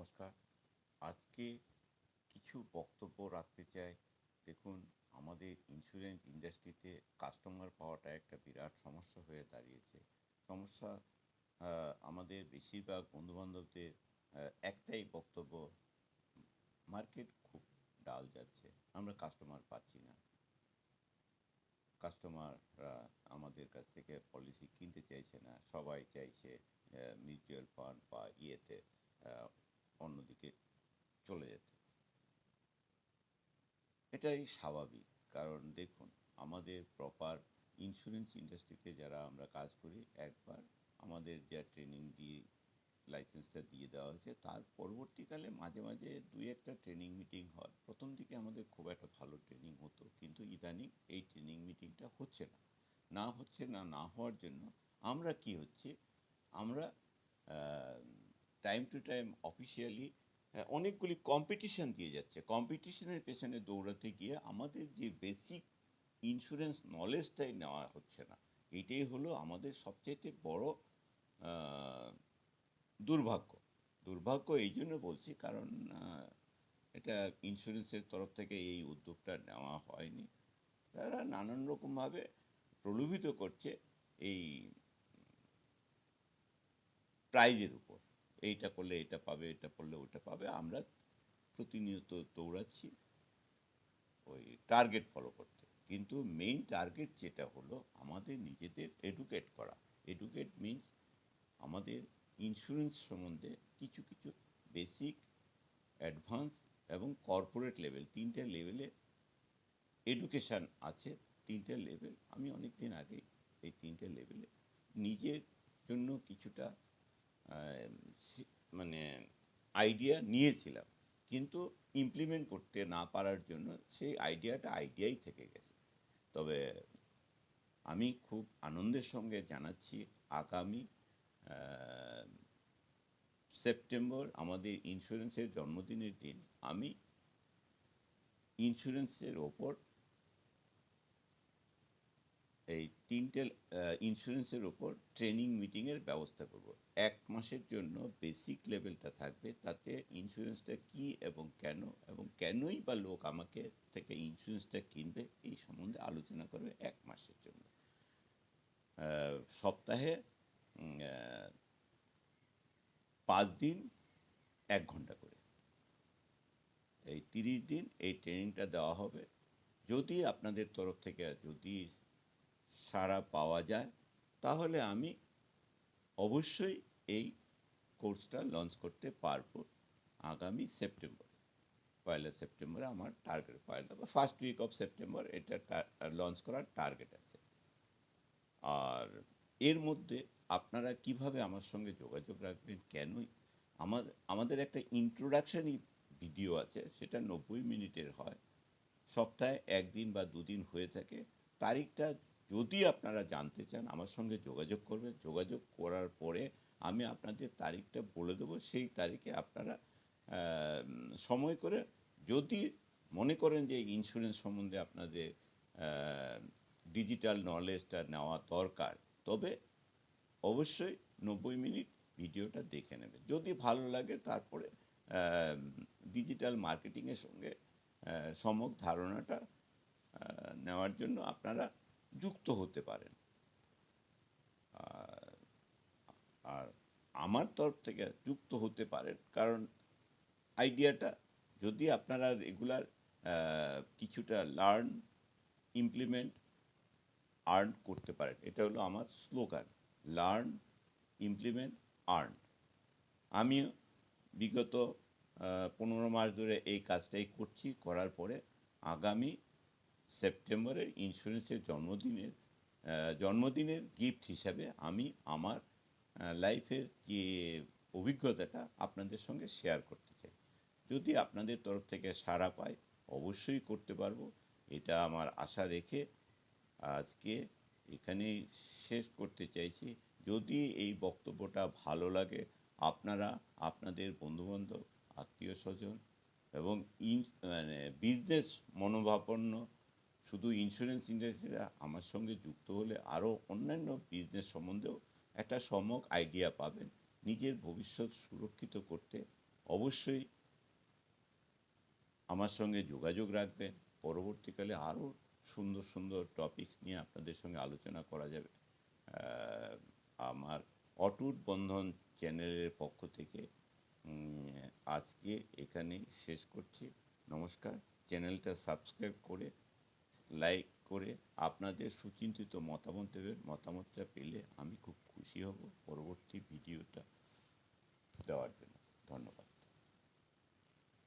নমস্কার। আজকে কিছু বক্তব্য রাখতে চাই। দেখুন, আমাদের ইন্স্যুরেন্স ইন্ডাস্ট্রিতে কাস্টমার পাওয়াটা একটা বিরাট সমস্যা হয়ে দাঁড়িয়েছে। সমস্যা আমাদের বেশিরভাগ বন্ধুবান্ধবদের একটাই বক্তব্য, মার্কেট খুব ডাল যাচ্ছে। আমরা কাস্টমার পাচ্ছি না। কাস্টমাররা আমাদের কাছ থেকে পলিসি কিনতে চাইছে না। সবাই চাইছে মিউচুয়াল ফান্ড বা ইয়েতে অন্যদিকে চলে যেতে। এটাই স্বাভাবিক। কারণ দেখুন, আমাদের প্রপার ইন্স্যুরেন্স ইন্ডাস্ট্রিতে যারা আমরা কাজ করি, একবার আমাদের যা ট্রেনিং দিয়ে লাইসেন্সটা দিয়ে দেওয়া হয়েছে, তার পরবর্তীকালে মাঝে মাঝে দুই একটা ট্রেনিং মিটিং হয়। প্রথম দিকে আমাদের খুব একটা ভালো ট্রেনিং হতো, কিন্তু ইদানিং এই ট্রেনিং মিটিংটা হচ্ছে না। না হওয়ার জন্য আমরা কি হচ্ছে, আমরা টাইম টু টাইম অফিসিয়ালি অনেকগুলি কম্পিটিশন দিয়ে যাচ্ছে। কম্পিটিশনের পেছনে দৌড়াতে গিয়ে আমাদের যে বেসিক ইন্স্যুরেন্স নলেজটাই নেওয়া হচ্ছে না। এটাই হলো আমাদের সবচাইতে বড় আহ, দুর্ভাগ্য। দুর্ভাগ্য এই জন্য বলছি, কারণ এটা ইন্স্যুরেন্সের তরফ থেকে এই উদ্যোগটা নেওয়া হয়নি। তারা নানান রকমভাবে প্রলোভিত করছে এই প্রাইজের উপর। এইটা করলে এটা পাবে, এটা করলে ওটা পাবে। আমরা প্রতিনিয়ত দৌড়াচ্ছি ওই টার্গেট ফলো করতে, কিন্তু মেইন টার্গেট যেটা হলো আমাদের নিজেদের এডুকেট করা। এডুকেট মিনস আমাদের ইন্স্যুরেন্স সম্বন্ধে কিছু কিছু বেসিক, অ্যাডভান্স এবং কর্পোরেট লেভেল, তিনটে লেভেলে এডুকেশান আছে। তিনটে লেভেল আমি অনেক দিন আগে এই তিনটে লেভেলে নিজের জন্য কিছুটা মানে আইডিয়া নিয়েছিলাম, কিন্তু ইমপ্লিমেন্ট করতে না পারার জন্য সেই আইডিয়াই থেকে গেছে। তবে আমি খুব আনন্দের সঙ্গে জানাচ্ছি, আগামী সেপ্টেম্বর আমাদের ইন্স্যুরেন্সের জন্মদিনের দিন আমি ইন্স্যুরেন্সের ওপর এই তিনটে ইন্স্যুরেন্সের ওপর ট্রেনিং মিটিংয়ের ব্যবস্থা করব। 1 মাসের জন্য বেসিক লেভেলটা থাকবে, তাতে ইন্স্যুরেন্সটা কী এবং কেনই বা লোক আমাকে থেকে ইন্স্যুরেন্সটা কিনবে এই সম্বন্ধে আলোচনা করবে 1 মাসের জন্য। সপ্তাহে 5 দিন 1 ঘন্টা করে, এই 30 দিন এই ট্রেনিংটা দেওয়া হবে। যদি আপনাদের তরফ থেকে যদি সাড়া পাওয়া যায়, তাহলে আমি অবশ্যই এই কোর্সটা লঞ্চ করতে পারবো আগামী সেপ্টেম্বরে। 1 সেপ্টেম্বরে আমার target, first week of September এটা লঞ্চ করার টার্গেট আছে। আর এর মধ্যে আপনারা কিভাবে আমার সঙ্গে যোগাযোগ রাখবেন, কেনই আমাদের একটা ইন্ট্রোডাকশানই ভিডিও আছে, সেটা 90 মিনিটের হয়। সপ্তাহে 1 দিন বা 2 দিন হয়ে থাকে। তারিখটা যদি আপনারা জানতে চান, আমার সঙ্গে যোগাযোগ করবেন। যোগাযোগ করার পরে আমি আপনাদের তারিখটা বলে দেবো। সেই তারিখে আপনারা সময় করে, যদি মনে করেন যে ইন্স্যুরেন্স সম্বন্ধে আপনাদের ডিজিটাল নলেজটা নেওয়া দরকার, তবে অবশ্যই 90 মিনিট ভিডিওটা দেখে নেবেন। যদি ভালো লাগে, তারপরে ডিজিটাল মার্কেটিংয়ের সঙ্গে সম্যক ধারণাটা নেওয়ার জন্য আপনারা যুক্ত হতে পারেন। আর আর আমার তরফ থেকে যুক্ত হতে পারেন, কারণ আইডিয়াটা যদি আপনারা রেগুলার কিছুটা লার্ন, ইমপ্লিমেন্ট, আর্ন করতে পারেন। এটা হলো আমার স্লোগান, লার্ন, ইমপ্লিমেন্ট, আর্ন। আমিও বিগত 15 মাস ধরে এই কাজটাই করছি। করার পরে আগামী সেপ্টেম্বরের ইন্স্যুরেন্সের জন্মদিনের গিফট হিসাবে আমি আমার লাইফের যে অভিজ্ঞতাটা আপনাদের সঙ্গে শেয়ার করতে চাই। যদি আপনাদের তরফ থেকে সাড়া পাই, অবশ্যই করতে পারবো, এটা আমার আশা রেখে আজকে এখানেই শেষ করতে চাইছি। যদি এই বক্তব্যটা ভালো লাগে, আপনারা আপনাদের বন্ধুবান্ধব, আত্মীয় স্বজন এবং বিজনেস মনোভাবাপন্ন, শুধু ইন্স্যুরেন্স ইন্ডাস্ট্রিরা আমার সঙ্গে যুক্ত হলে আরও অন্যান্য বিজনেস সম্বন্ধেও একটা সম্যক আইডিয়া পাবেন। নিজের ভবিষ্যৎ সুরক্ষিত করতে অবশ্যই আমার সঙ্গে যোগাযোগ রাখবেন। পরবর্তীকালে আরও সুন্দর সুন্দর টপিকস নিয়ে আপনাদের সঙ্গে আলোচনা করা যাবে। আমার অটুট বন্ধন চ্যানেলের পক্ষ থেকে আজকে এখানেই শেষ করছি। নমস্কার। চ্যানেলটা সাবস্ক্রাইব করে, লাইক করে আপনাদের সুচিন্তিত মতামত দেবেন। মতামতটা পেলে আমি খুব খুশি হব পরবর্তী ভিডিওটা দেওয়ার জন্য। ধন্যবাদ।